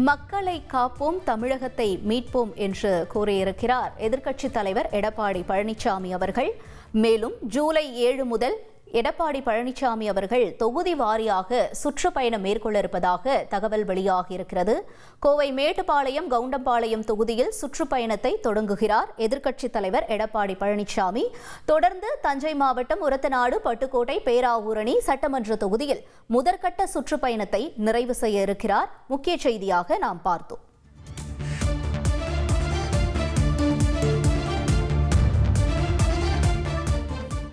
மக்களை காப்போம், தமிழகத்தை மீட்போம் என்று கூறியிருக்கிறார் எதிர்க்கட்சித் தலைவர் எடப்பாடி பழனிசாமி அவர்கள். மேலும் ஜூலை 7 முதல் எடப்பாடி பழனிசாமி அவர்கள் தொகுதி வாரியாக சுற்றுப்பயணம் மேற்கொள்ள இருப்பதாக தகவல் வெளியாகியிருக்கிறது. கோவை மேட்டுப்பாளையம், கவுண்டம்பாளையம் தொகுதியில் சுற்றுப்பயணத்தை தொடங்குகிறார் எதிர்க்கட்சித் தலைவர் எடப்பாடி பழனிசாமி. தொடர்ந்து தஞ்சை மாவட்டம் உரத்தநாடு, பட்டுக்கோட்டை, பேராவூரணி சட்டமன்ற தொகுதியில் முதற்கட்ட சுற்றுப்பயணத்தை நிறைவு செய்ய இருக்கிறார். முக்கிய செய்தியாக நாம் பார்த்தோம்.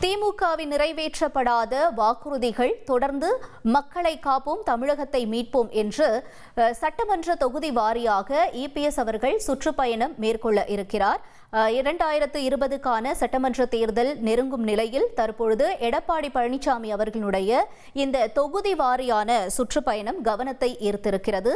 திமுகவின் நிறைவேற்றப்படாத வாக்குறுதிகள் தொடர்ந்து மக்களை காப்போம், தமிழகத்தை மீட்போம் என்று சட்டமன்ற தொகுதி வாரியாக இபிஎஸ் அவர்கள் சுற்றுப்பயணம் மேற்கொள்ள இருக்கிறார். 2020க்கான சட்டமன்ற தேர்தல் நெருங்கும் நிலையில் தற்பொழுது எடப்பாடி பழனிசாமி அவர்களுடைய இந்த தொகுதி வாரியான சுற்றுப்பயணம் கவனத்தை ஈர்த்திருக்கிறது.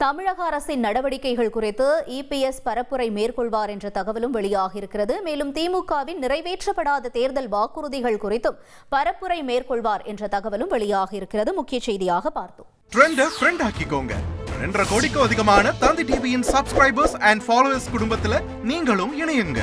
தமிழக அரசின் நடவடிக்கைகள் குறித்து இபிஎஸ் பரப்புரை மேற்கொள்வார் என்ற தகவலும் வெளியாகியிருக்கிறது. மேலும் திமுகவின் நிறைவேற்றப்படாத தேர்தல் வாக்குறுதிகள் குறித்தும் பரப்புரை மேற்கொள்வார் என்ற தகவலும் வெளியாகியிருக்கிறது. முக்கிய செய்தியாக பார்த்தோம். கோடிக்கும் அதிகமான தந்தி டிவியின் சப்ஸ்கிரைபர்ஸ் அண்ட் ஃபாலோவர்ஸ் குடும்பத்தில் நீங்களும் இணையுங்க.